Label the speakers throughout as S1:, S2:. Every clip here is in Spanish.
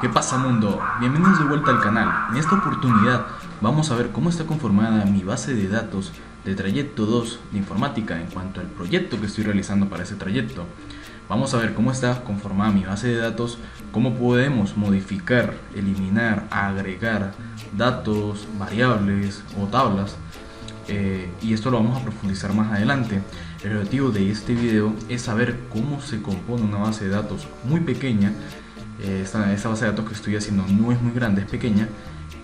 S1: ¿Qué pasa, mundo? Bienvenidos de vuelta al canal. En esta oportunidad vamos a ver cómo está conformada mi base de datos de trayecto 2 de informática en cuanto al proyecto que estoy realizando para ese trayecto. Vamos a ver cómo está conformada mi base de datos, cómo podemos modificar, eliminar, agregar datos, variables o tablas. Y esto lo vamos a profundizar más adelante. El objetivo de este video es saber cómo se compone una base de datos muy pequeña. Esta base de datos que estoy haciendo no es muy grande, es pequeña,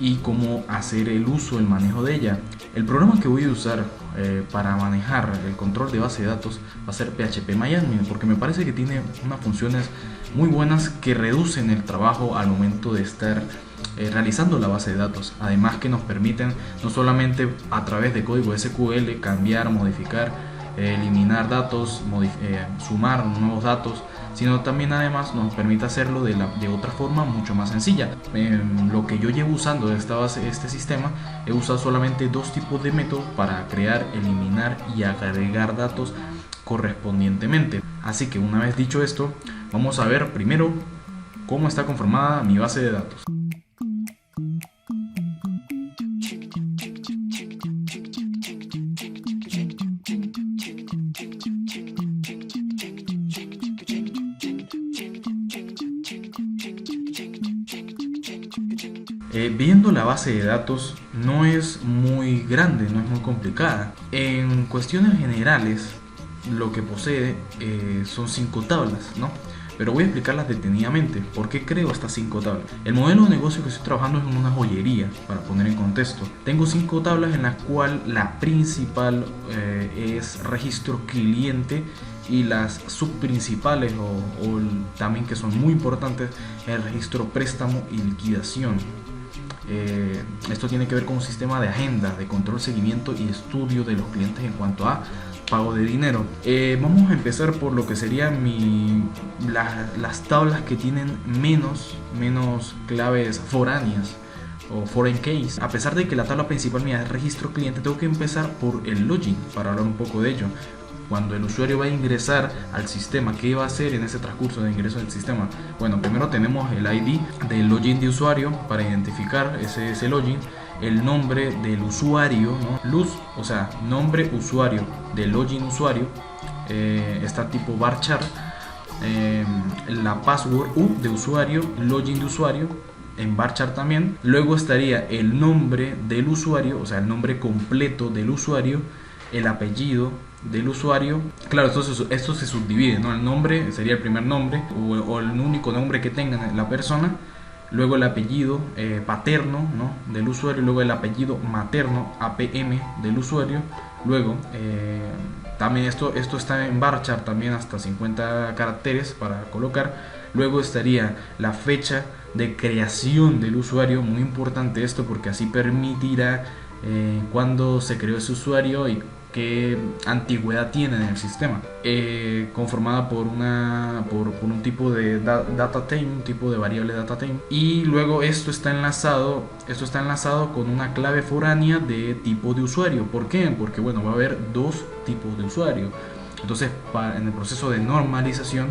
S1: y cómo hacer el uso, el manejo de ella. El programa que voy a usar para manejar el control de base de datos va a ser PHP-MyAdmin, porque me parece que tiene unas funciones muy buenas que reducen el trabajo al momento de estar realizando la base de datos. Además que nos permiten no solamente a través de código SQL cambiar, modificar, eliminar datos, sumar nuevos datos, sino también además nos permite hacerlo de otra forma mucho más sencilla. Lo que yo llevo usando este sistema, he usado solamente dos tipos de métodos para crear, eliminar y agregar datos correspondientemente. Así que una vez dicho esto, vamos a ver primero cómo está conformada mi base de datos. Viendo la base de datos, no es muy grande, no es muy complicada. En cuestiones generales, lo que posee son 5 tablas, ¿no? Pero voy a explicarlas detenidamente. ¿Por qué creo estas 5 tablas? El modelo de negocio que estoy trabajando es en una joyería, para poner en contexto. Tengo 5 tablas en las cuales la principal es registro cliente, y las subprincipales o también que son muy importantes, el registro préstamo y liquidación. Esto tiene que ver con un sistema de agenda, de control, seguimiento y estudio de los clientes en cuanto a pago de dinero. Vamos a empezar por lo que serían las tablas que tienen menos claves foráneas o foreign keys. A pesar de que la tabla principal mía es registro cliente, tengo que empezar por el login para hablar un poco de ello. Cuando el usuario va a ingresar al sistema, ¿qué va a hacer en ese transcurso de ingreso del sistema? Bueno, primero tenemos el ID del login de usuario para identificar ese login, el nombre del usuario, ¿no? Luz, o sea, nombre usuario del login usuario, está tipo varchar, la password de usuario, login de usuario, en varchar también. Luego estaría el nombre del usuario, o sea, el nombre completo del usuario, el apellido del usuario. Claro, esto se subdivide, ¿no? El nombre sería el primer nombre o el único nombre que tenga la persona, luego el apellido paterno, ¿no?, del usuario, luego el apellido materno, APM, del usuario. Luego también esto está en varchar también hasta 50 caracteres para colocar. Luego estaría la fecha de creación del usuario, muy importante esto porque así permitirá cuándo se creó ese usuario y qué antigüedad tiene en el sistema, conformada por un tipo de data type, un tipo de variable data type. Y luego esto está enlazado con una clave foránea de tipo de usuario. ¿Por qué? Porque bueno, va a haber dos tipos de usuario. Entonces en el proceso de normalización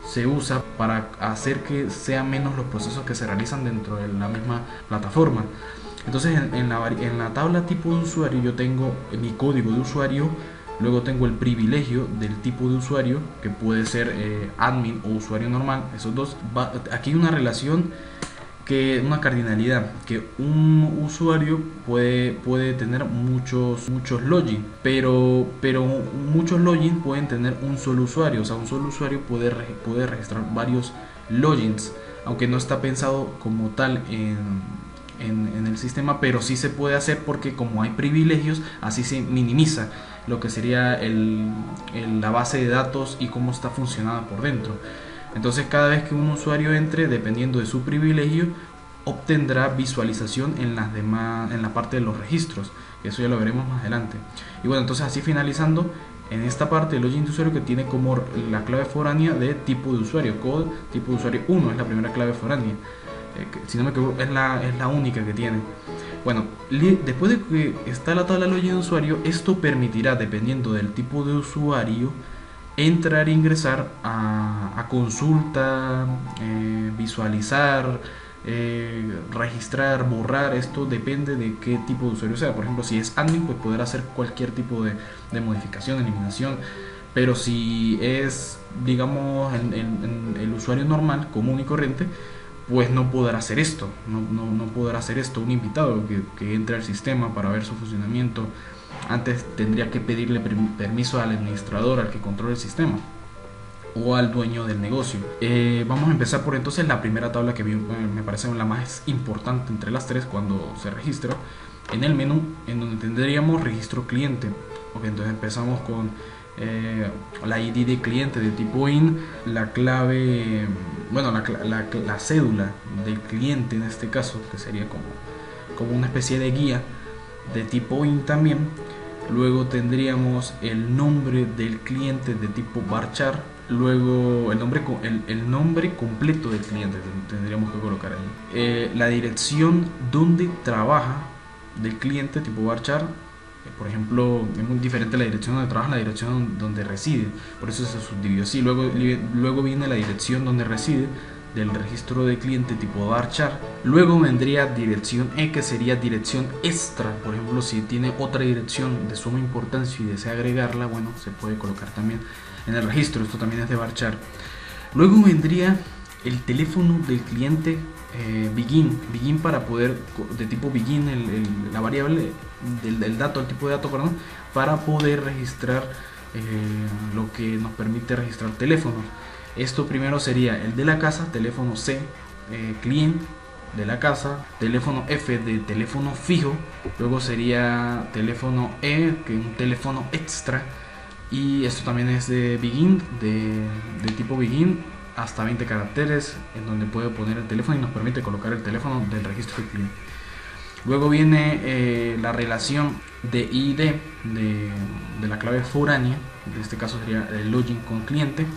S1: se usa para hacer que sean menos los procesos que se realizan dentro de la misma plataforma. Entonces en la tabla tipo de usuario yo tengo mi código de usuario, luego tengo el privilegio del tipo de usuario, que puede ser admin o usuario normal. Esos dos, aquí hay una relación, una cardinalidad, que un usuario puede tener muchos login, pero muchos login pueden tener un solo usuario. O sea, un solo usuario puede registrar varios logins, aunque no está pensado como tal en el sistema, pero sí se puede hacer porque como hay privilegios, así se minimiza lo que sería la base de datos y cómo está funcionada por dentro. Entonces cada vez que un usuario entre, dependiendo de su privilegio, obtendrá visualización en la parte de los registros. Eso ya lo veremos más adelante. Y bueno, entonces así finalizando, en esta parte el login de usuario, que tiene como la clave foránea de tipo de usuario, code tipo de usuario 1 es la primera clave foránea. Si no me equivoco, es la única que tiene. Bueno, después de que está la tabla login de usuario, esto permitirá, dependiendo del tipo de usuario, entrar e ingresar a consulta, visualizar, registrar, borrar. Esto depende de qué tipo de usuario sea. Por ejemplo, si es admin, pues poder hacer cualquier tipo de modificación, eliminación. Pero si es, digamos, el usuario normal, común y corriente, pues no podrá hacer esto. No podrá hacer esto. Un invitado que entre al sistema para ver su funcionamiento, antes tendría que pedirle permiso al administrador, al que controla el sistema, o al dueño del negocio. Vamos a empezar por entonces la primera tabla que me parece la más importante entre las tres cuando se registra. En el menú, en donde tendríamos registro cliente. Ok, entonces empezamos con la ID de cliente de tipo IN, la clave, bueno, la cédula del cliente en este caso, que sería como una especie de guía de tipo IN también. Luego tendríamos el nombre del cliente de tipo varchar. Luego el nombre completo del cliente tendríamos que colocar ahí. La dirección donde trabaja del cliente tipo varchar. Por ejemplo, es muy diferente la dirección donde trabaja, la dirección donde reside. Por eso se subdividió así. Luego viene la dirección donde reside del registro de cliente tipo varchar. Luego vendría dirección E, que sería dirección extra. Por ejemplo, si tiene otra dirección de suma importancia y desea agregarla, bueno, se puede colocar también en el registro. Esto también es de varchar. Luego vendría el teléfono del cliente begin para poder, de tipo begin, la variable del dato, el tipo de dato, perdón, para poder registrar lo que nos permite registrar teléfonos. Esto primero sería el de la casa, teléfono C, client de la casa, teléfono F de teléfono fijo, luego sería teléfono E, que es un teléfono extra, y esto también es de begin, de tipo begin, hasta 20 caracteres, en donde puedo poner el teléfono y nos permite colocar el teléfono del registro del cliente. Luego viene la relación de ID de la clave foránea, en este caso sería el login con cliente,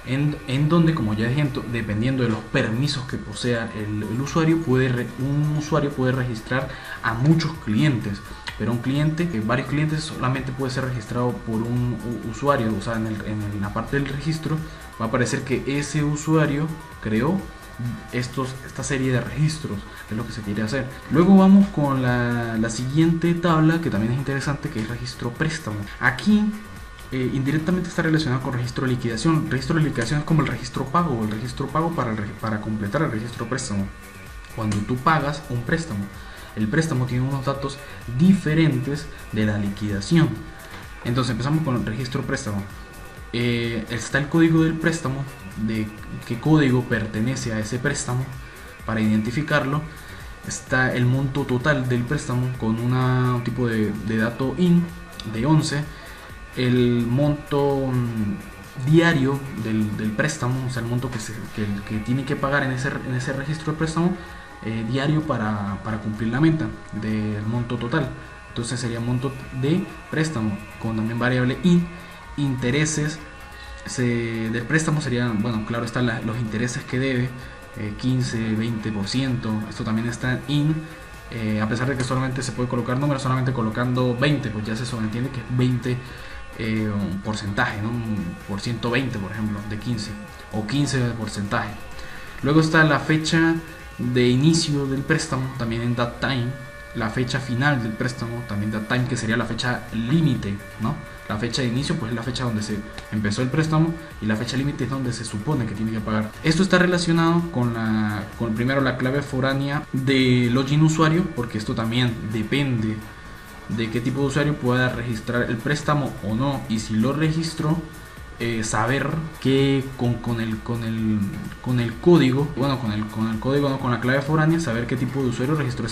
S1: en donde, como ya dije, dependiendo de los permisos que posea el usuario, un usuario puede registrar a muchos clientes, pero varios clientes solamente puede ser registrado por un usuario. O sea, en la parte del registro va a aparecer que ese usuario creó esta serie de registros, es lo que se quiere hacer. Luego vamos con la siguiente tabla, que también es interesante, que es registro préstamo. Aquí indirectamente está relacionado con registro de liquidación. Registro de liquidación es como el registro pago para completar el registro préstamo. Cuando tú pagas un préstamo, el préstamo tiene unos datos diferentes de la liquidación. Entonces empezamos con el registro préstamo. Está el código del préstamo, de qué código pertenece a ese préstamo para identificarlo. Está el monto total del préstamo con un tipo de dato IN de 11. El monto diario del préstamo, o sea, el monto que tiene que pagar en ese registro de préstamo diario para cumplir la meta del monto total. Entonces sería monto de préstamo con también variable IN. Intereses del préstamo serían, bueno, claro, están los intereses que debe, 15, 20%. Esto también está IN. A pesar de que solamente se puede colocar números, solamente colocando 20, pues ya se sobreentiende que es 20 un porcentaje, ¿no? Por 120, por ejemplo, de 15 o 15 de porcentaje. Luego está la fecha de inicio del préstamo, también en that time. La fecha final del préstamo, también that time, que sería la fecha límite, ¿no? La fecha de inicio pues es la fecha donde se empezó el préstamo, y la fecha límite es donde se supone que tiene que pagar. Esto está relacionado con primero la clave foránea de login usuario, porque esto también depende de qué tipo de usuario pueda registrar el préstamo o no, y si lo registró, saber que con el código, bueno, con el código, no, con la clave foránea, saber qué tipo de usuario registró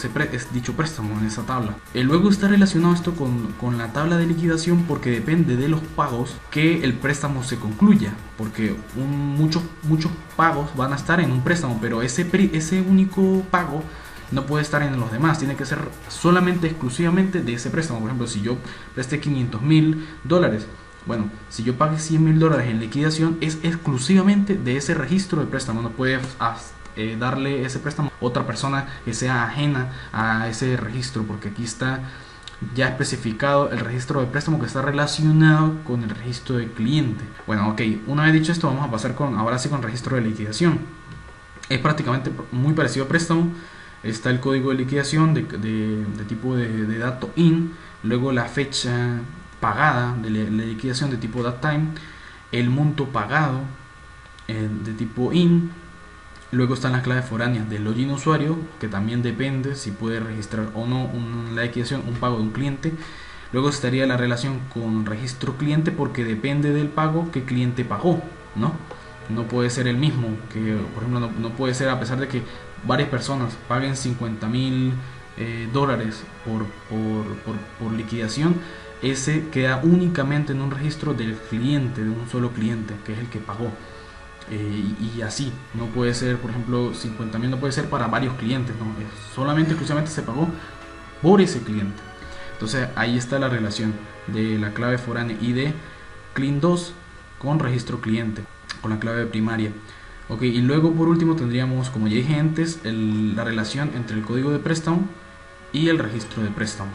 S1: dicho préstamo en esa tabla. Luego está relacionado esto con la tabla de liquidación, porque depende de los pagos que el préstamo se concluya, porque muchos pagos van a estar en un préstamo, pero ese único pago no puede estar en los demás, tiene que ser solamente, exclusivamente de ese préstamo. Por ejemplo, si yo presté $500,000, bueno, si yo pagué $100,000 en liquidación, es exclusivamente de ese registro de préstamo. No puede darle ese préstamo a otra persona que sea ajena a ese registro, porque aquí está ya especificado el registro de préstamo que está relacionado con el registro de cliente. Bueno, ok, una vez dicho esto, vamos a pasar ahora sí con el registro de liquidación. Es prácticamente muy parecido a préstamo. Está el código de liquidación de tipo de dato in, luego la fecha pagada de la liquidación de tipo datetime, el monto pagado de tipo in. Luego están las claves foráneas del login usuario, que también depende si puede registrar o no la liquidación, un pago de un cliente. Luego estaría la relación con registro cliente, porque depende del pago que cliente pagó, ¿no? No puede ser el mismo, que por ejemplo no puede ser, a pesar de que varias personas paguen $50,000 por liquidación, ese queda únicamente en un registro del cliente, de un solo cliente, que es el que pagó. Y así, no puede ser, por ejemplo, 50,000 no puede ser para varios clientes, no, solamente exclusivamente se pagó por ese cliente. Entonces ahí está la relación de la clave foránea ID Clean2 con registro cliente, con la clave primaria. Ok, y luego por último tendríamos, como ya dije antes, la relación entre el código de préstamo y el registro de préstamo.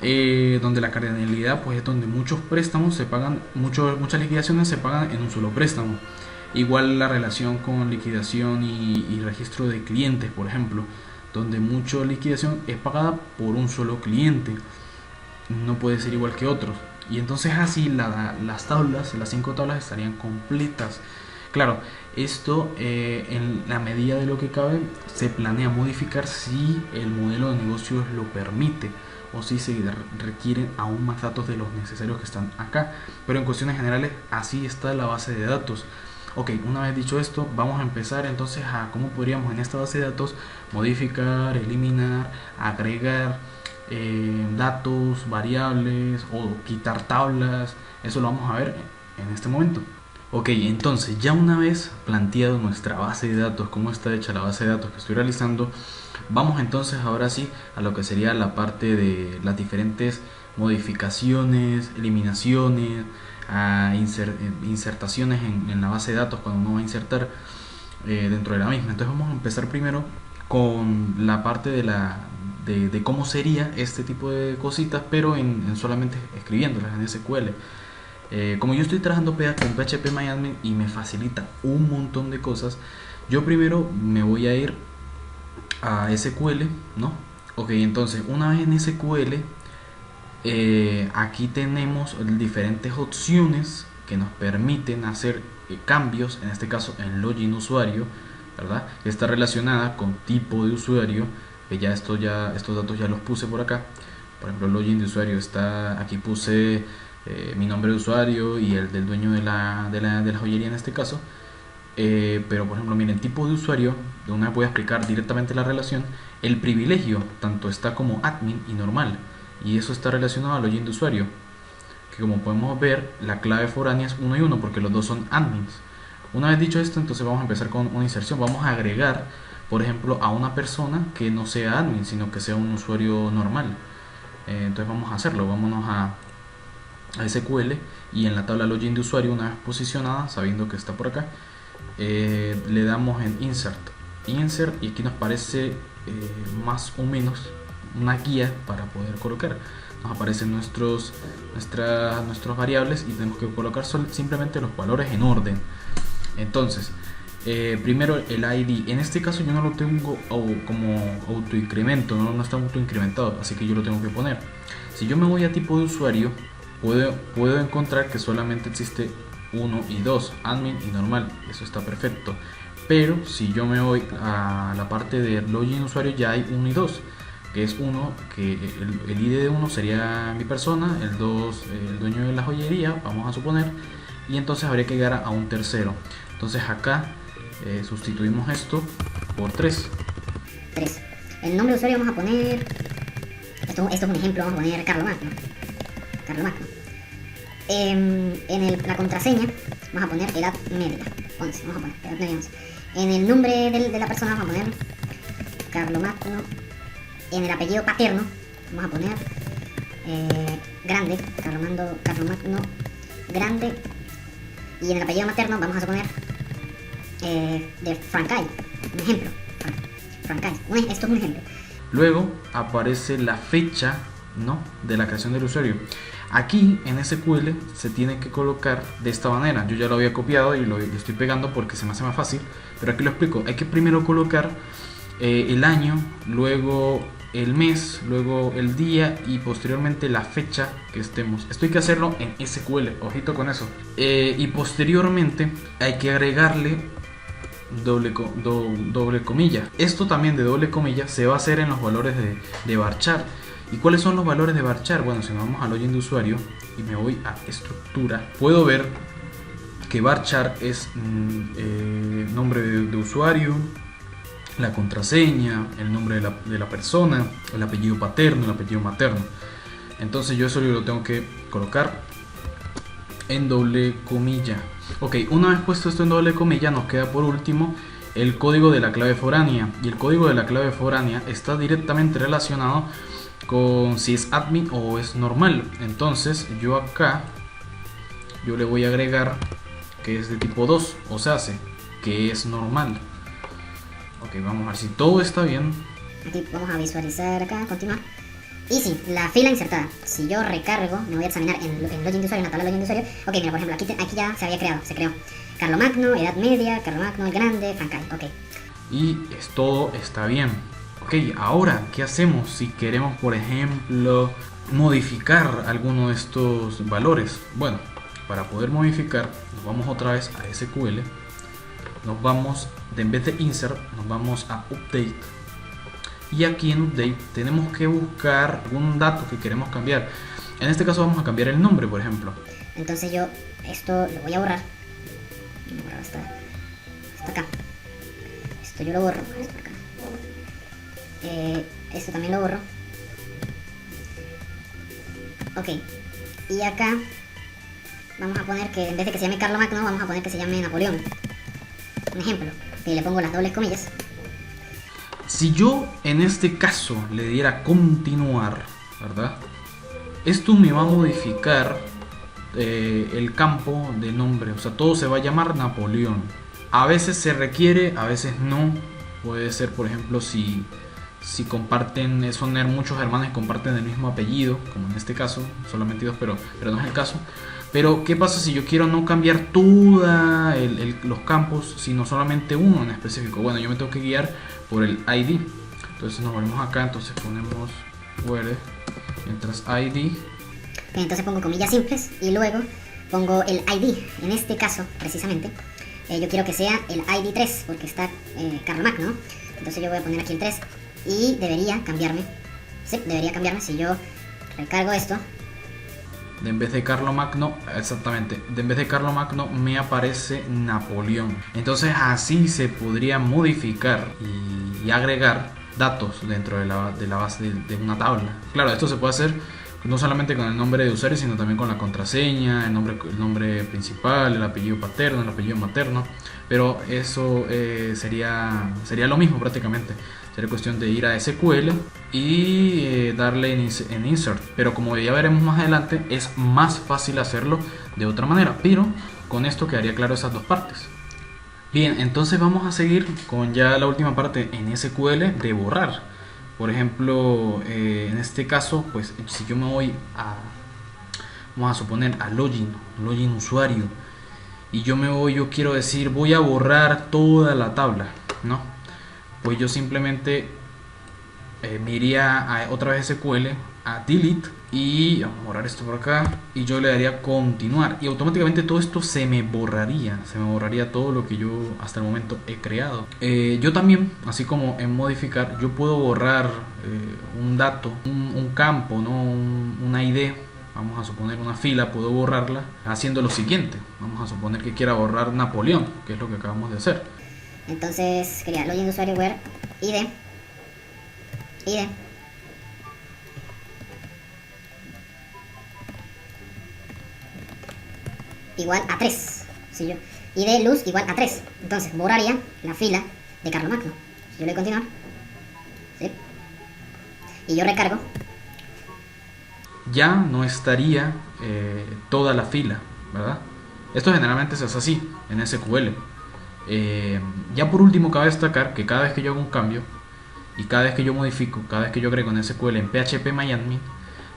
S1: Donde la cardinalidad pues es donde muchos préstamos se pagan, muchas liquidaciones se pagan en un solo préstamo. Igual la relación con liquidación y registro de clientes, por ejemplo, donde mucha liquidación es pagada por un solo cliente, no puede ser igual que otros. Y entonces así las tablas, las 5 tablas estarían completas. Claro, esto en la medida de lo que cabe se planea modificar si el modelo de negocios lo permite, o si se requieren aún más datos de los necesarios que están acá. Pero en cuestiones generales así está la base de datos. Ok, una vez dicho esto, vamos a empezar entonces a cómo podríamos en esta base de datos modificar, eliminar, agregar datos, variables o quitar tablas. Eso lo vamos a ver en este momento. Ok, entonces ya una vez planteado nuestra base de datos, cómo está hecha la base de datos que estoy realizando, vamos entonces ahora sí a lo que sería la parte de las diferentes modificaciones, eliminaciones, insertaciones en la base de datos cuando uno va a insertar dentro de la misma. Entonces vamos a empezar primero con la parte de cómo sería este tipo de cositas, pero en solamente escribiéndolas en SQL. Como yo estoy trabajando con PHP y me facilita un montón de cosas, yo primero me voy a ir a SQL, ¿no? Ok, entonces una vez en SQL, aquí tenemos diferentes opciones que nos permiten hacer cambios, en este caso en login usuario, ¿verdad? Que está relacionada con tipo de usuario, que estos datos ya los puse por acá. Por ejemplo, login de usuario está, aquí puse mi nombre de usuario y el del dueño de la joyería en este caso. Pero por ejemplo, miren, tipo de usuario, de una voy a explicar directamente la relación. El privilegio tanto está como admin y normal, y eso está relacionado al login de usuario, que como podemos ver la clave foránea es 1 y 1 porque los dos son admins. Una vez dicho esto, entonces vamos a empezar con una inserción. Vamos a agregar, por ejemplo, a una persona que no sea admin, sino que sea un usuario normal. Entonces vamos a hacerlo. Vámonos a SQL y en la tabla login de usuario, una vez posicionada, sabiendo que está por acá, le damos en insert y aquí nos parece más o menos una guía para poder colocar. Nos aparecen nuestras variables y tenemos que colocar simplemente los valores en orden. Entonces primero el ID, en este caso yo no lo tengo como autoincremento, no está autoincrementado, así que yo lo tengo que poner. Si yo me voy a tipo de usuario, puedo encontrar que solamente existe 1 y 2, admin y normal, eso está perfecto. Pero si yo me voy a la parte de login usuario, ya hay 1 y 2, que es 1, que el ID de 1 sería mi persona, el 2 el dueño de la joyería, vamos a suponer, y entonces habría que llegar a un tercero. Entonces acá sustituimos esto por 3.
S2: El nombre de usuario vamos a poner, esto es un ejemplo, vamos a poner Carlos Magno. La contraseña vamos a poner edad media 11, vamos a poner edad media 11. En el nombre de la persona vamos a poner Carlos Magno. En el apellido paterno vamos a poner grande, Carlos Magno grande. Y en el apellido materno vamos a suponer de Francay, un ejemplo. Francay, esto es un ejemplo.
S1: Luego aparece la fecha, ¿no?, de la creación del usuario. Aquí en SQL se tiene que colocar de esta manera. Yo ya lo había copiado y lo estoy pegando porque se me hace más fácil, pero aquí lo explico. Hay que primero colocar el año, luego el mes, luego el día y posteriormente la fecha que estemos. Esto hay que hacerlo en SQL, ojito con eso. Y posteriormente hay que agregarle doble comilla. Esto también de doble comilla se va a hacer en los valores de varchar. ¿Y cuáles son los valores de varchar? Bueno, si nos vamos al login de usuario y me voy a estructura, puedo ver que varchar es nombre de usuario, la contraseña, el nombre de la persona, el apellido paterno, el apellido materno. Entonces yo eso lo tengo que colocar en doble comilla. Ok, una vez puesto esto en doble comilla, nos queda por último el código de la clave foránea. Y el código de la clave foránea está directamente relacionado con si es admin o es normal. Entonces yo acá le voy a agregar que es de tipo 2, o sea, que es normal. Ok, vamos a ver si todo está bien.
S2: Aquí vamos a visualizar acá, continuar. Y sí, la fila insertada. Si yo recargo, me voy a examinar en login de usuario, en la tabla de login de usuario. Ok, mira, por ejemplo, aquí ya se había creado, se creó Carlomagno, Edad Media, Carlomagno el Grande, Frankai, ok.
S1: Y todo está bien. Ok, ahora, ¿qué hacemos si queremos, por ejemplo, modificar alguno de estos valores? Bueno, para poder modificar, nos vamos otra vez a SQL. Nos vamos, en vez de Insert, nos vamos a Update. Y aquí en Update tenemos que buscar algún dato que queremos cambiar. En este caso vamos a cambiar el nombre, por ejemplo.
S2: Entonces yo esto lo voy a borrar. Voy a borrar hasta acá. Esto yo lo borro. Esto acá. Esto también lo borro. Ok. Y acá vamos a poner que en vez de que se llame Carlomagno, vamos a poner que se llame Napoleón. Un ejemplo. Y le pongo las dobles comillas.
S1: Si yo en este caso le diera continuar, ¿verdad? Esto me va a modificar el campo de nombre. O sea, todo se va a llamar Napoleón. A veces se requiere, a veces no. Puede ser, por ejemplo, si comparten, son muchos hermanos y comparten el mismo apellido, como en este caso, solamente dos, pero no es el caso. Pero ¿qué pasa si yo quiero no cambiar todos los campos, sino solamente uno en específico? Bueno, yo me tengo que guiar por el ID. Entonces nos volvemos acá, entonces ponemos where, mientras ID.
S2: Entonces pongo comillas simples y luego pongo el ID. En este caso, precisamente, yo quiero que sea el ID 3, porque está Carlomagno, ¿no? Entonces yo voy a poner aquí el 3 y debería cambiarme. Sí, debería cambiarme si yo recargo esto.
S1: En vez de Carlomagno, exactamente, en vez de Carlomagno me aparece Napoleón. Entonces así se podría modificar y agregar datos dentro de la base de una tabla. Claro, esto se puede hacer no solamente con el nombre de usuario, sino también con la contraseña, el nombre principal, el apellido paterno, el apellido materno. Pero eso sería lo mismo prácticamente. Sería cuestión de ir a SQL y darle en Insert. Pero como ya veremos más adelante, es más fácil hacerlo de otra manera. Pero con esto quedaría claro esas dos partes. Bien, entonces vamos a seguir con ya la última parte en SQL de borrar. Por ejemplo, en este caso, pues si yo me voy vamos a suponer a login usuario, y yo quiero decir, voy a borrar toda la tabla, ¿no? Pues yo simplemente me iría otra vez SQL, a delete, y vamos a borrar esto por acá, y yo le daría continuar, y automáticamente todo esto se me borraría todo lo que yo hasta el momento he creado. Yo también, así como en modificar, yo puedo borrar un dato, un campo, ¿no? un ID. Vamos a suponer una fila, puedo borrarla haciendo lo siguiente. Vamos a suponer que quiera borrar Napoleón, que es lo que acabamos de hacer.
S2: Entonces quería login de usuario where ID igual a 3. Si yo ID luz igual a 3, entonces borraría la fila de Carlomagno. Si yo le doy continuar, ¿sí? Y yo recargo,
S1: ya no estaría toda la fila, ¿verdad? Esto generalmente se hace así en SQL. Ya por último, cabe destacar que cada vez que yo hago un cambio y cada vez que yo modifico, cada vez que yo agrego en SQL en PHP MyAdmin,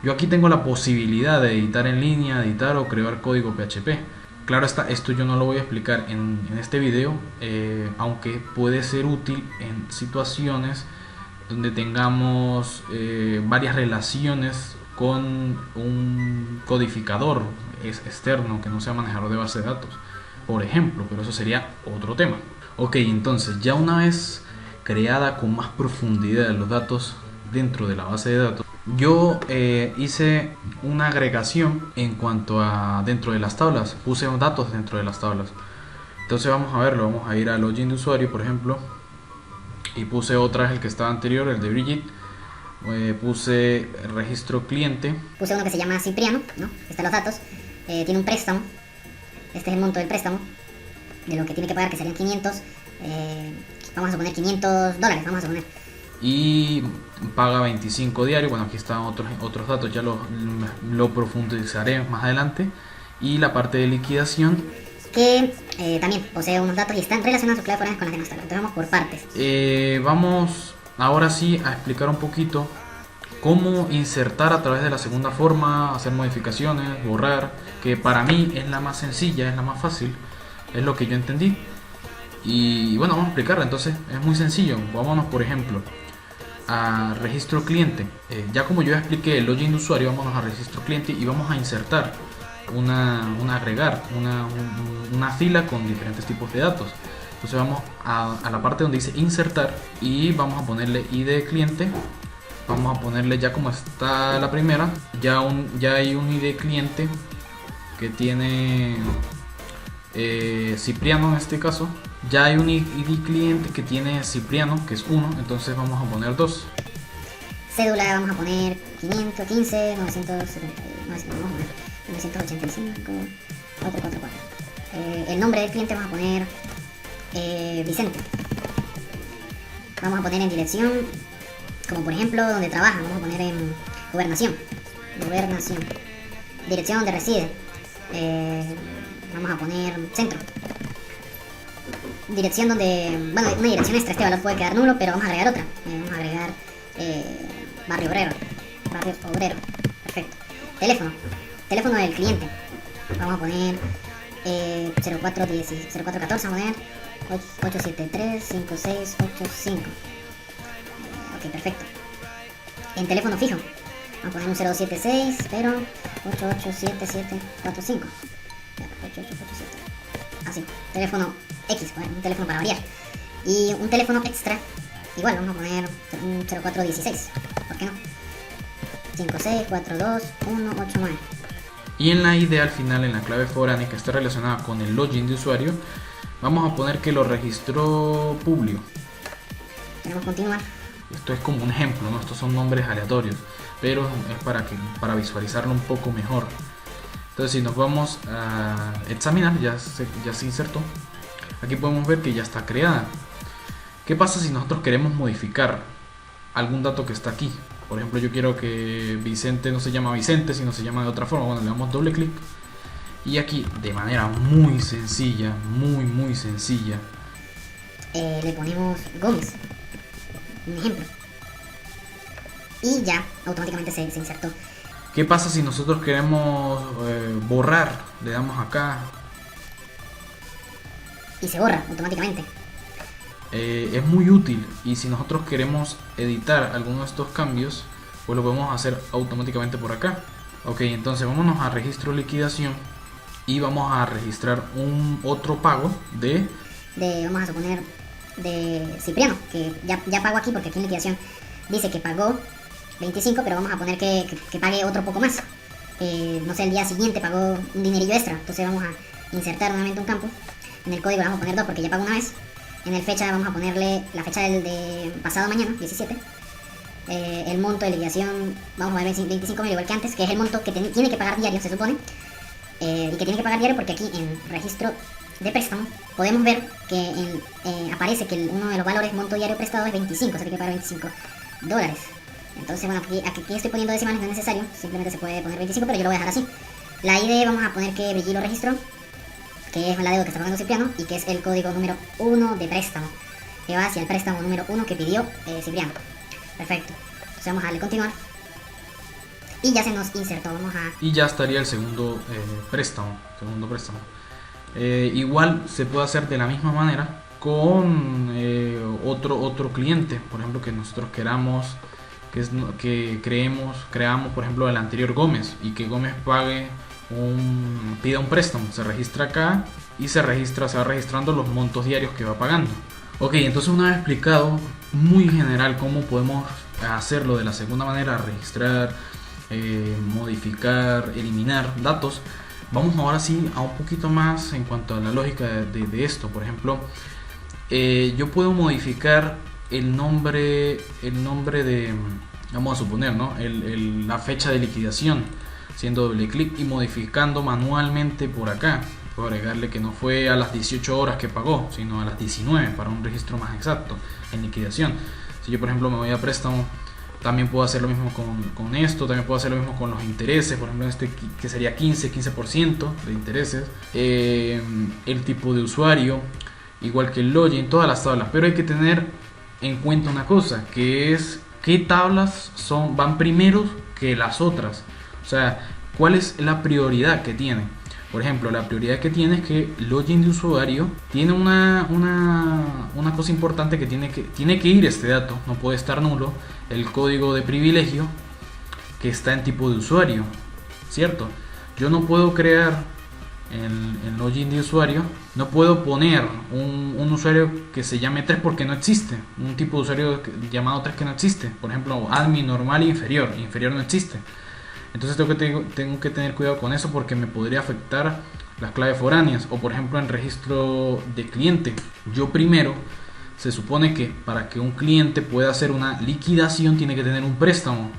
S1: Yo aquí tengo la posibilidad de editar en línea, editar o crear código PHP. Claro está, esto yo no lo voy a explicar en este video, aunque puede ser útil en situaciones donde tengamos varias relaciones con un codificador externo que no sea manejador de base de datos, por ejemplo, pero eso sería otro tema. Ok, entonces ya una vez creada con más profundidad los datos dentro de la base de datos, yo hice una agregación en cuanto a dentro de las tablas, puse datos dentro de las tablas. Entonces vamos a verlo, vamos a ir al login de usuario, por ejemplo, y puse otra vez el que estaba anterior, el de Brigitte. Puse registro cliente.
S2: Puse uno que se llama Cipriano, ¿no? Están los datos. Tiene un préstamo. Este es el monto del préstamo. De lo que tiene que pagar, que serían 500. Vamos a suponer $500, vamos a suponer.
S1: Y paga 25 diarios. Bueno, aquí están otros datos, ya lo profundizaré más adelante. Y la parte de liquidación,
S2: que también posee unos datos y están relacionados sus claves foráneas con las demás tablas. Entonces vamos por partes.
S1: Vamos ahora sí a explicar un poquito cómo insertar a través de la segunda forma, hacer modificaciones, borrar, que para mí es la más sencilla, es la más fácil, es lo que yo entendí. Y bueno, vamos a explicarla. Entonces es muy sencillo. Vámonos, por ejemplo, a registro cliente. Ya como yo ya expliqué el login de usuario, vámonos a registro cliente y vamos a insertar agregar una fila con diferentes tipos de datos. Entonces vamos a la parte donde dice insertar y vamos a ponerle ID de cliente. Vamos a ponerle, ya como está la primera, ya hay un ID cliente que tiene Cipriano en este caso. Ya hay un ID cliente que tiene Cipriano, que es 1, entonces vamos a poner 2.
S2: Cédula vamos a poner 515, 985, 444. El nombre del cliente vamos a poner Vicente. Vamos a poner en dirección, como por ejemplo donde trabaja, vamos a poner en gobernación. Dirección donde reside, vamos a poner centro. Dirección donde, bueno, una dirección extra, este valor puede quedar nulo, pero vamos a agregar otra. Vamos a agregar barrio obrero, perfecto. Teléfono del cliente, vamos a poner 0414, vamos a poner 873-5685. Ok, perfecto. En teléfono fijo, vamos a poner un 076, pero 887745. 8847. Así, teléfono X, bueno, un teléfono para variar. Y un teléfono extra, igual, vamos a poner un 0416, ¿por qué no? 5642189.
S1: Y en la ID al final, en la clave foránea que está relacionada con el login de usuario, vamos a poner que lo registró Publio.
S2: Queremos continuar.
S1: Esto es como un ejemplo, ¿no? Estos son nombres aleatorios, pero es para visualizarlo un poco mejor. Entonces, si nos vamos a examinar, ya se insertó. Aquí podemos ver que ya está creada. ¿Qué pasa si nosotros queremos modificar algún dato que está aquí? Por ejemplo, yo quiero que Vicente no se llama Vicente, sino se llama de otra forma. Bueno, le damos doble clic y aquí de manera muy sencilla, muy sencilla,
S2: le ponemos Gómez, un ejemplo, y ya automáticamente se insertó.
S1: ¿Qué pasa si nosotros queremos borrar? Le damos acá
S2: y se borra automáticamente.
S1: Es muy útil, y si nosotros queremos editar alguno de estos cambios, pues lo podemos hacer automáticamente por acá. Ok, entonces vámonos a registro liquidación y vamos a registrar otro pago
S2: vamos a suponer de Cipriano, que ya pagó aquí, porque aquí en liquidación dice que pagó 25, pero vamos a poner que pague otro poco más. No sé, el día siguiente pagó un dinerillo extra, entonces vamos a insertar nuevamente un campo. En el código le vamos a poner 2 porque ya pagó una vez. En el fecha vamos a ponerle la fecha de pasado mañana, 17. El monto de liquidación vamos a poner 25.000 igual que antes, que es el monto que tiene que pagar diario, se supone. Y que tiene que pagar diario porque aquí en registro de préstamo podemos ver que aparece que uno de los valores monto diario prestado es 25, o sea, tiene que pagar $25. Entonces, bueno, aquí estoy poniendo decimales, no es necesario, simplemente se puede poner 25, pero yo lo voy a dejar así. La ID vamos a poner que Brigitte lo registró, que es la deuda que está pagando Cipriano, y que es el código número 1 de préstamo, que va hacia el préstamo número 1 que pidió Cipriano. Perfecto. Entonces vamos a darle continuar. Y ya se nos insertó, vamos a...
S1: Y ya estaría el segundo préstamo. Igual se puede hacer de la misma manera con otro cliente, por ejemplo, que nosotros queramos, que creamos, por ejemplo, el anterior Gómez, y que Gómez pida un préstamo. Se registra acá y se va registrando los montos diarios que va pagando. Ok, entonces una vez explicado muy general cómo podemos hacerlo de la segunda manera, registrar, modificar, eliminar datos, vamos ahora sí a un poquito más en cuanto a la lógica de esto. Por ejemplo, yo puedo modificar el nombre de, vamos a suponer, ¿no? La fecha de liquidación, haciendo doble clic y modificando manualmente por acá. Puedo agregarle que no fue a las 18 horas que pagó, sino a las 19 para un registro más exacto en liquidación. Si yo, por ejemplo, me voy a préstamo, también puedo hacer lo mismo con esto. También puedo hacer lo mismo con los intereses. Por ejemplo, este que sería 15% de intereses. El tipo de usuario, igual que el login, todas las tablas. Pero hay que tener en cuenta una cosa, que es qué tablas van primero que las otras. O sea, cuál es la prioridad que tienen. Por ejemplo, la prioridad que tiene es que login de usuario tiene una cosa importante, que tiene que ir este dato, no puede estar nulo. El código de privilegio que está en tipo de usuario, ¿cierto? Yo no puedo crear el login de usuario, no puedo poner un usuario que se llame 3 porque no existe, un tipo de usuario llamado 3 que no existe. Por ejemplo, admin, normal e inferior no existe. Entonces tengo que tener cuidado con eso, porque me podría afectar las claves foráneas. O por ejemplo, en registro de cliente, yo primero, se supone que para que un cliente pueda hacer una liquidación tiene que tener un préstamo.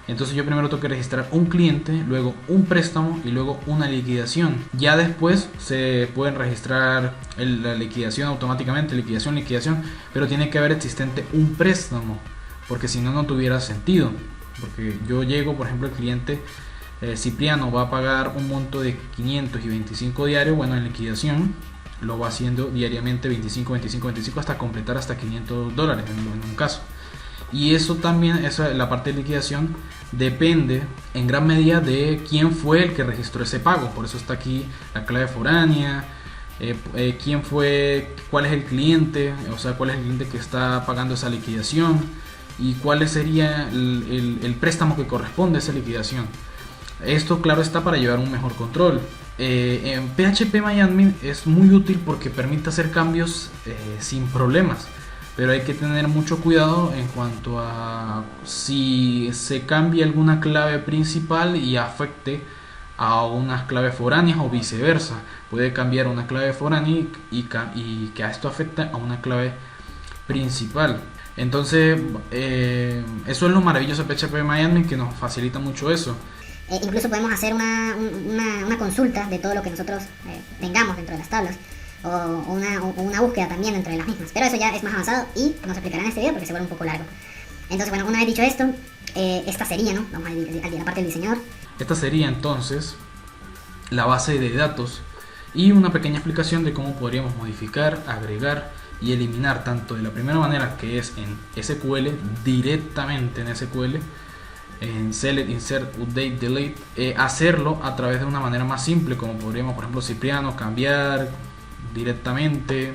S1: Entonces yo primero tengo que registrar un cliente, luego un préstamo y luego una liquidación. Ya después se pueden registrar la liquidación automáticamente, liquidación, pero tiene que haber existente un préstamo, porque si no, no tuviera sentido. Porque yo llego, por ejemplo, el cliente Cipriano va a pagar un monto de 525 diario. Bueno, en liquidación lo va haciendo diariamente 25 hasta completar hasta $500 en un caso. Y eso también, la parte de liquidación depende en gran medida de quién fue el que registró ese pago. Por eso está aquí la clave foránea, quién fue, cuál es el cliente, o sea, cuál es el cliente que está pagando esa liquidación, y cuál sería el préstamo que corresponde a esa liquidación. Esto, claro está, para llevar un mejor control. En PHP MyAdmin es muy útil porque permite hacer cambios sin problemas, pero hay que tener mucho cuidado en cuanto a si se cambia alguna clave principal y afecte a unas claves foráneas, o viceversa. Puede cambiar una clave foránea y que a esto afecte a una clave principal. Entonces, eso es lo maravilloso de PHP MyAdmin, que nos facilita mucho eso.
S2: Incluso podemos hacer una consulta de todo lo que nosotros tengamos dentro de las tablas, o una búsqueda también dentro de las mismas. Pero eso ya es más avanzado y nos explicará en este video porque se vuelve un poco largo. Entonces, bueno, una vez dicho esto, esta sería, ¿no? Vamos a la parte del diseñador.
S1: Esta sería entonces la base de datos y una pequeña explicación de cómo podríamos modificar, agregar y eliminar, tanto de la primera manera, que es en SQL, directamente en SQL, en Select, Insert, Update, Delete, hacerlo a través de una manera más simple, como podríamos, por ejemplo, Cipriano, cambiar directamente,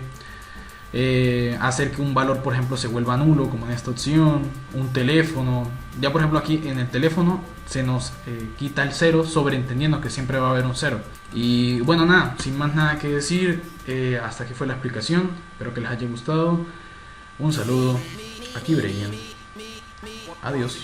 S1: hacer que un valor, por ejemplo, se vuelva nulo, como en esta opción, un teléfono. Ya, por ejemplo, aquí en el teléfono se nos quita el 0, sobreentendiendo que siempre va a haber un 0. Y bueno, nada, sin más nada que decir, hasta aquí fue la explicación. Espero que les haya gustado. Un saludo, aquí Brian. Adiós.